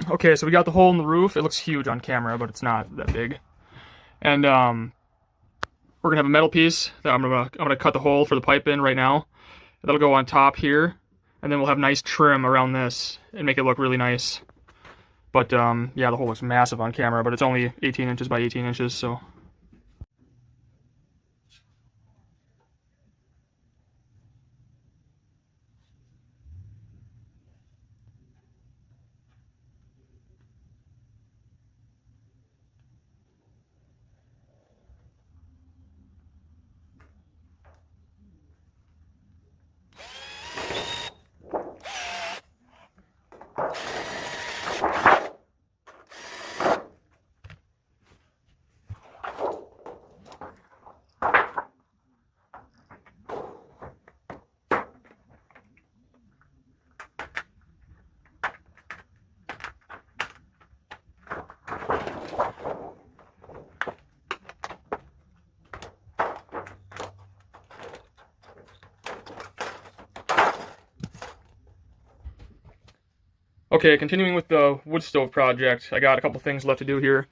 Okay, so we got the hole in the roof. It looks huge on camera, but it's not that big. And we're gonna have a metal piece that I'm gonna cut the hole for the pipe in right now. That'll go on top here, and then we'll have nice trim around this and make it look really nice. But yeah, the hole looks massive on camera, but it's only 18 inches by 18 inches, so. Okay, continuing with the wood stove project, I got a couple things left to do here.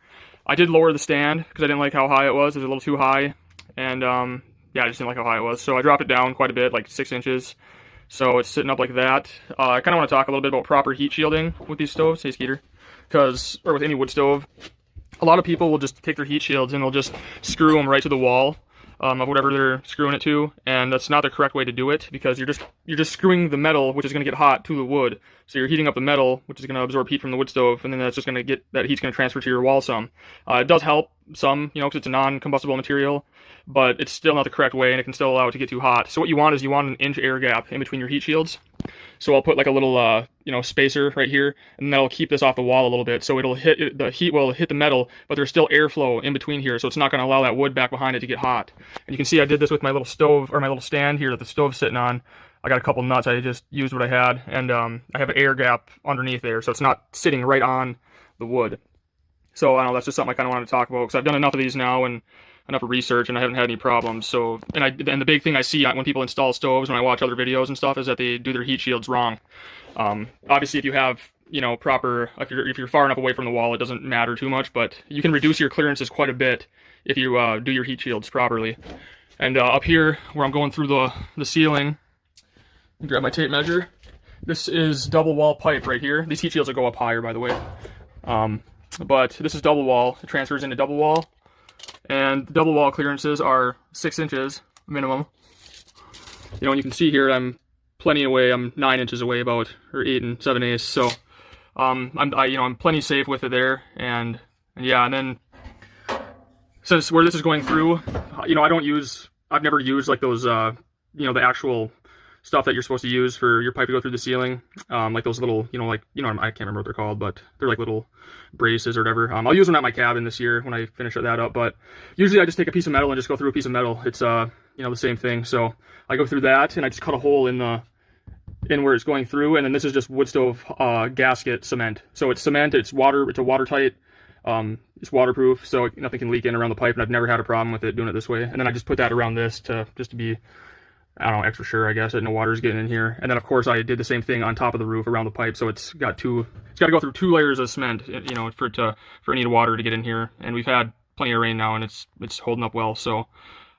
I did lower the stand because I didn't like how high it was. It was a little too high, and yeah, I just didn't like how high it was. So I dropped it down quite a bit, like 6 inches. So it's sitting up like that. I kind of want to talk a little bit about proper heat shielding with these stoves, hey Skeeter, or with any wood stove. A lot of people will just take their heat shields and they'll just screw them right to the wall of whatever they're screwing it to, and that's not the correct way to do it because you're just screwing the metal, which is going to get hot, to the wood. So you're heating up the metal, which is going to absorb heat from the wood stove, and then that's just going to get that heat's going to transfer to your wall some. It does help some, you know, because it's a non-combustible material, but it's still not the correct way, and it can still allow it to get too hot. So what you want is an inch air gap in between your heat shields. So I'll put like a little, you know, spacer right here, and that'll keep this off the wall a little bit. So the heat will hit the metal, but there's still airflow in between here, so it's not going to allow that wood back behind it to get hot. And you can see I did this with my little stove, or my little stand here that the stove's sitting on. I got a couple nuts. I just used what I had, and I have an air gap underneath there, so it's not sitting right on the wood. So I don't know, that's just something I kind of wanted to talk about because I've done enough of these now and enough research, and I haven't had any problems. So, and the big thing I see when people install stoves, when I watch other videos and stuff, is that they do their heat shields wrong. Obviously, if you have, you know, proper, if you're far enough away from the wall, it doesn't matter too much, but you can reduce your clearances quite a bit if you do your heat shields properly. And up here, where I'm going through the ceiling, grab my tape measure. This is double wall pipe right here. These heat shields will go up higher, by the way. But this is double wall. It transfers into double wall. And the double wall clearances are 6 inches minimum. You know, and you can see here I'm plenty away. I'm 9 inches away about, or 8 7/8. So I'm plenty safe with it there. And yeah, and then since where this is going through, you know, I've never used like those, you know, the actual stuff that you're supposed to use for your pipe to go through the ceiling, like those little, I can't remember what they're called, but they're like little braces or whatever. I'll use them at my cabin this year when I finish that up, but usually I just take a piece of metal and just go through a piece of metal. It's you know, the same thing. So I go through that and I just cut a hole in where it's going through, and then this is just wood stove gasket cement. So it's cement, it's water, it's a watertight, it's waterproof, so nothing can leak in around the pipe, and I've never had a problem with it doing it this way. And then I just put that around this just to be, I don't know, extra sure, I guess, that no water's getting in here. And then of course I did the same thing on top of the roof around the pipe, so it's got to go through 2 layers of cement, you know, for any water to get in here. And we've had plenty of rain now, and it's holding up well. So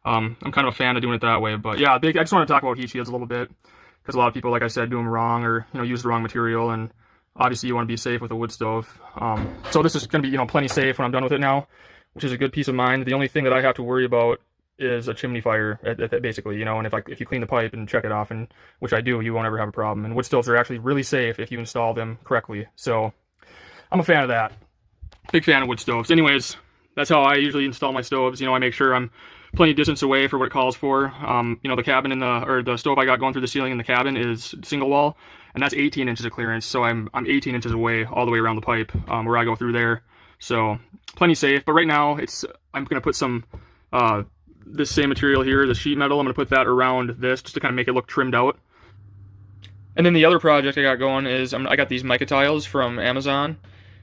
I'm kind of a fan of doing it that way. But yeah, I just want to talk about heat shields a little bit because a lot of people, like I said, do them wrong, or, you know, use the wrong material. And obviously you want to be safe with a wood stove. So this is going to be, you know, plenty safe when I'm done with it now, which is a good peace of mind. The only thing that I have to worry about is a chimney fire, basically, you know. And if you clean the pipe and check it off, and which I do, you won't ever have a problem. And wood stoves are actually really safe if you install them correctly. So I'm a fan of that. Big fan of wood stoves. Anyways, that's how I usually install my stoves. You know, I make sure I'm plenty of distance away for what it calls for. You know, the cabin or the stove I got going through the ceiling in the cabin is single wall, and that's 18 inches of clearance. So I'm 18 inches away all the way around the pipe where I go through there. So plenty safe. But right now I'm gonna put some this same material here, the sheet metal. I'm gonna put that around this just to kind of make it look trimmed out. And then the other project I got going is I got these mica tiles from Amazon.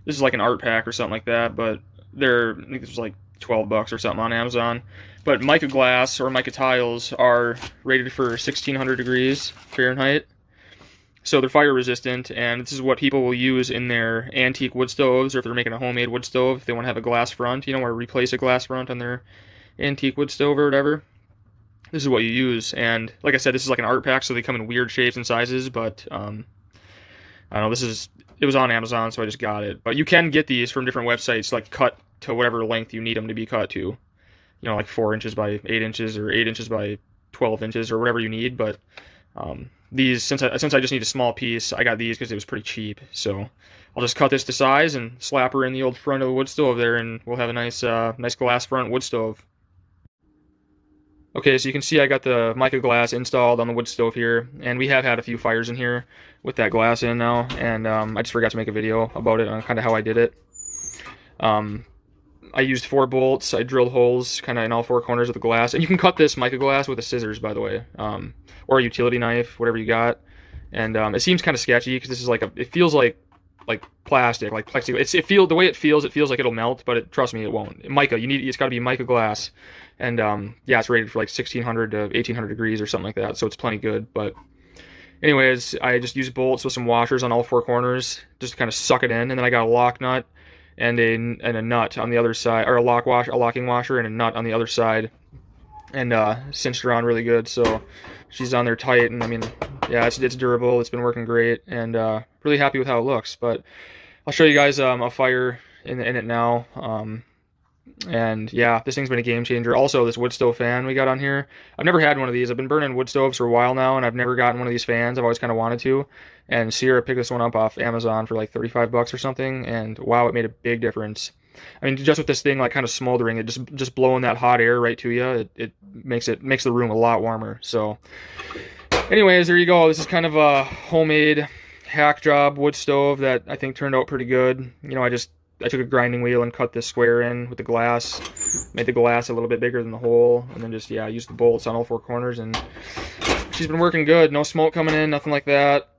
This is like an art pack or something like that, but I think this was like $12 or something on Amazon. But mica glass or mica tiles are rated for 1600 degrees Fahrenheit. So they're fire resistant, and this is what people will use in their antique wood stoves, or if they're making a homemade wood stove, if they want to have a glass front, or replace a glass front on their antique wood stove or whatever. This is what you use, and like I said, this is like an art pack, so they come in weird shapes and sizes, but I don't know, it was on Amazon, so I just got it. But you can get these from different websites, like cut to whatever length you need them to be cut to. Like 4 inches by 8 inches, or 8 inches by 12 inches, or whatever you need, but these, since I just need a small piece, I got these because it was pretty cheap. So I'll just cut this to size and slap her in the old front of the wood stove there, and we'll have a nice glass front wood stove. Okay, so you can see I got the mica glass installed on the wood stove here, and we have had a few fires in here with that glass in now, and I just forgot to make a video about it on kind of how I did it. I used 4 bolts. I drilled holes kind of in all 4 corners of the glass, and you can cut this mica glass with a scissors, by the way, or a utility knife, whatever you got. And it seems kind of sketchy because this is it feels like plastic, like plexiglass. The way it feels like it'll melt, but trust me, it won't. Mica, it's got to be mica glass, and yeah, it's rated for like 1600 to 1800 degrees or something like that, so it's plenty good. But anyways, I just used bolts with some washers on all 4 corners, just to kind of suck it in, and then I got a lock nut and a nut on the other side, or a locking washer and a nut on the other side, and cinched her on really good, so she's on there tight. And I mean, yeah, it's durable. It's been working great, and really happy with how it looks. But I'll show you guys a fire in it now. And yeah, this thing's been a game changer. Also, this wood stove fan we got on here, I've never had one of these. I've been burning wood stoves for a while now, and I've never gotten one of these fans. I've always kind of wanted to. And Sierra picked this one up off Amazon for like 35 bucks or something, and wow, it made a big difference. I mean, just with this thing like kind of smoldering, it just blowing that hot air right to you, it makes the room a lot warmer. So anyways, there you go. This is kind of a homemade hack job wood stove that I think turned out pretty good. I took a grinding wheel and cut this square in with the glass, made the glass a little bit bigger than the hole, and then just, yeah, used the bolts on all 4 corners, and she's been working good. No smoke coming in, nothing like that.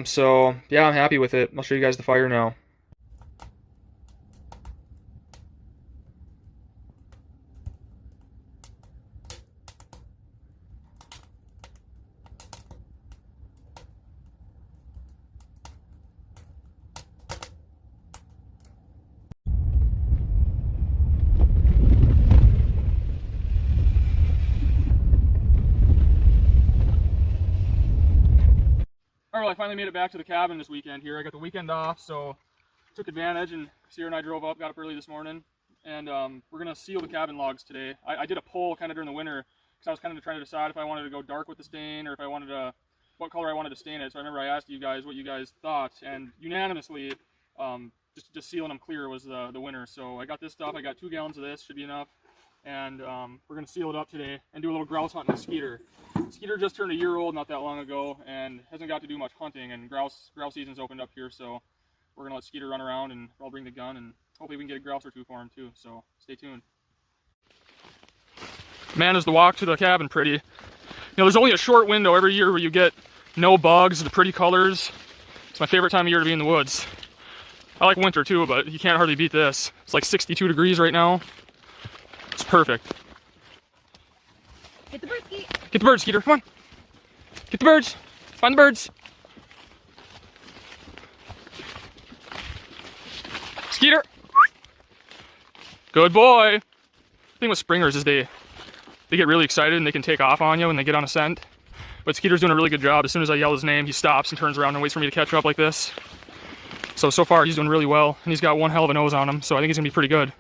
So yeah, I'm happy with it. I'll show you guys the fire now. Alright, well, I finally made it back to the cabin this weekend here. I got the weekend off, so took advantage, and Sierra and I drove up, got up early this morning, and we're going to seal the cabin logs today. I did a poll kind of during the winter, because I was kind of trying to decide if I wanted to go dark with the stain, or if I wanted to, what color I wanted to stain it. So I remember I asked you guys what you guys thought, and unanimously, just sealing them clear was the winner. So I got this stuff. I got 2 gallons of this, should be enough. And we're going to seal it up today and do a little grouse hunt with Skeeter. Skeeter just turned a year old not that long ago and hasn't got to do much hunting, and grouse season's opened up here, so we're going to let Skeeter run around, and I'll bring the gun, and hopefully we can get a grouse or 2 for him too, so stay tuned. Man, is the walk to the cabin pretty. There's only a short window every year where you get no bugs, the pretty colors. It's my favorite time of year to be in the woods. I like winter too, but you can't hardly beat this. It's like 62 degrees right now. It's perfect. Get the bird, Skeet. Get the birds, Skeeter. Come on. Get the birds. Find the birds. Skeeter. Good boy. The thing with springers is they get really excited and they can take off on you when they get on a scent. But Skeeter's doing a really good job. As soon as I yell his name, he stops and turns around and waits for me to catch up like this. So far he's doing really well, and he's got one hell of a nose on him, so I think he's gonna be pretty good.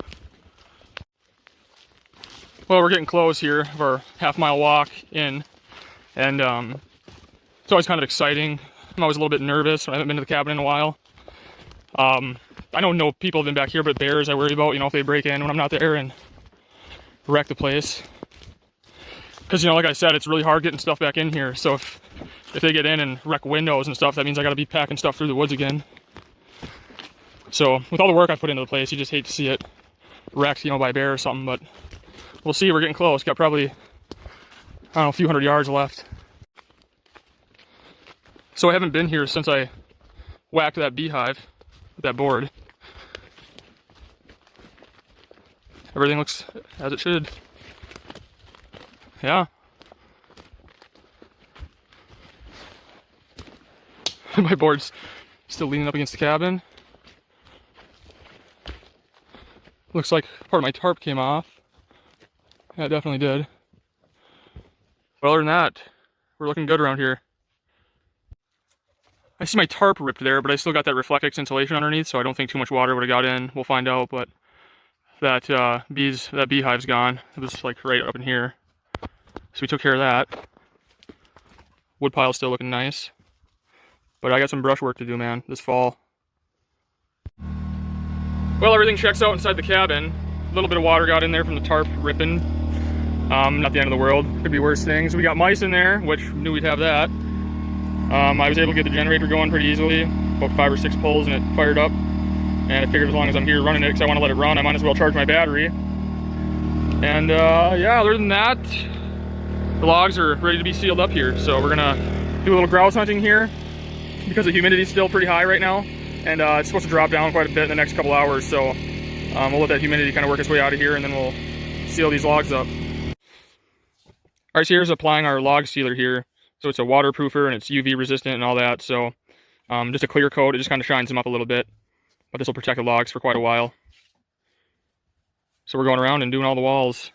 Well, we're getting close here of our half-mile walk in, and it's always kind of exciting. I'm always a little bit nervous when I haven't been to the cabin in a while. I know no people have been back here, but bears I worry about, if they break in when I'm not there and wreck the place. Because, like I said, it's really hard getting stuff back in here, so if they get in and wreck windows and stuff, that means I gotta be packing stuff through the woods again. So, with all the work I put into the place, you just hate to see it wrecked, by a bear or something, but we'll see. We're getting close. Got probably, a few hundred yards left. So I haven't been here since I whacked that beehive with that board. Everything looks as it should. Yeah. My board's still leaning up against the cabin. Looks like part of my tarp came off. Yeah, it definitely did. But other than that, we're looking good around here. I see my tarp ripped there, but I still got that Reflectix insulation underneath, so I don't think too much water would have got in. We'll find out, but that beehive's gone. It was like right up in here. So we took care of that. Wood pile's still looking nice. But I got some brush work to do, man, this fall. Well, everything checks out inside the cabin. A little bit of water got in there from the tarp ripping. Not the end of the world. Could be worse things. We got mice in there, which knew we'd have that. I was able to get the generator going pretty easily. About 5 or 6 pulls and it fired up. And I figured as long as I'm here running it, because I want to let it run, I might as well charge my battery. And yeah, other than that, the logs are ready to be sealed up here. So we're gonna do a little grouse hunting here because the humidity's still pretty high right now. And it's supposed to drop down quite a bit in the next couple hours. So we'll let that humidity kind of work its way out of here and then we'll seal these logs up. All right, so here's applying our log sealer here. So it's a waterproofer and it's UV resistant and all that. So just a clear coat, it just kind of shines them up a little bit. But this will protect the logs for quite a while. So we're going around and doing all the walls.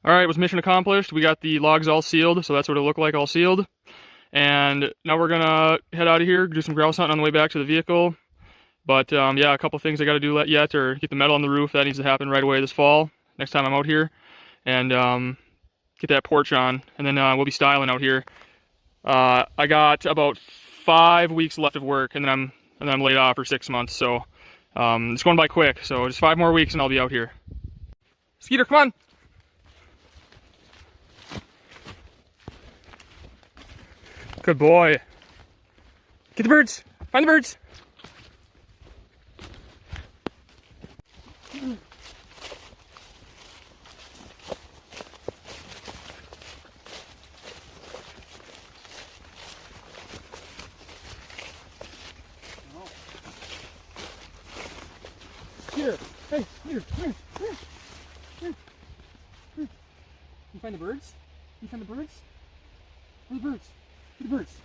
All right, was mission accomplished. We got the logs all sealed, so that's what it looked like, all sealed. And now we're gonna head out of here, do some grouse hunting on the way back to the vehicle. But yeah, a couple things I gotta do yet, or get the metal on the roof. That needs to happen right away this fall, next time I'm out here. And get that porch on, and then we'll be styling out here. I got about 5 weeks left of work, and then I'm laid off for 6 months. So it's going by quick. So just 5 more weeks, and I'll be out here. Skeeter, come on. Good boy. Get the birds. Find the birds. Here. Hey, here. Here. Here. Here. Here. You find the birds? You find the birds? Where are the birds? Get the birds.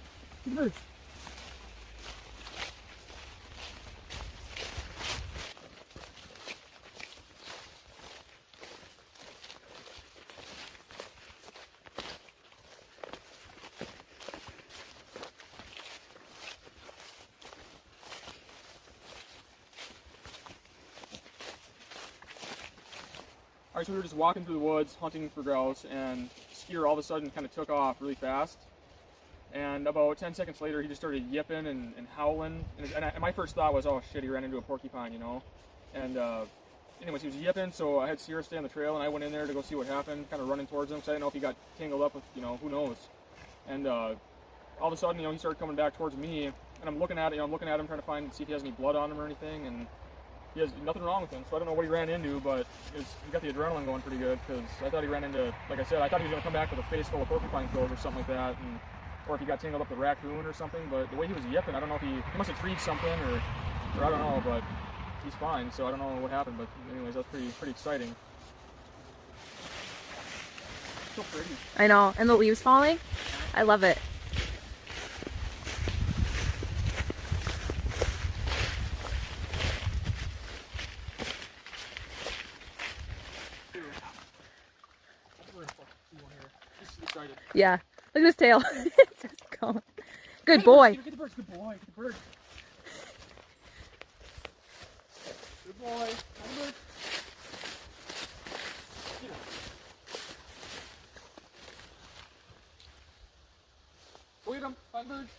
Get the birds. Alright, so we were just walking through the woods, hunting for grouse, and Skeeter all of a sudden kind of took off really fast. And about 10 seconds later, he just started yipping and howling. And my first thought was, oh shit, he ran into a porcupine, you know? And anyways, he was yipping, so I had Sierra stay on the trail, and I went in there to go see what happened, kind of running towards him, because I didn't know if he got tangled up with, you know, who knows. And all of a sudden, you know, he started coming back towards me, and I'm looking at it, you know, I'm looking at him, trying to see if he has any blood on him or anything, and he has nothing wrong with him, so I don't know what he ran into, but he got the adrenaline going pretty good, because I thought he ran into, like I said, I thought he was going to come back with a face full of porcupine quills or something like that, or if he got tangled up with a raccoon or something. But the way he was yipping, I don't know if he must have treed something, or I don't know, but he's fine, so I don't know what happened, but anyways, that's pretty exciting. So pretty. I know, and the leaves falling, I love it. Yeah, look at his tail. It's just going. Good boy. Get the birds. Good boy. Get the birds. Good boy. Find the birds. Get him. Go get him. Find the birds.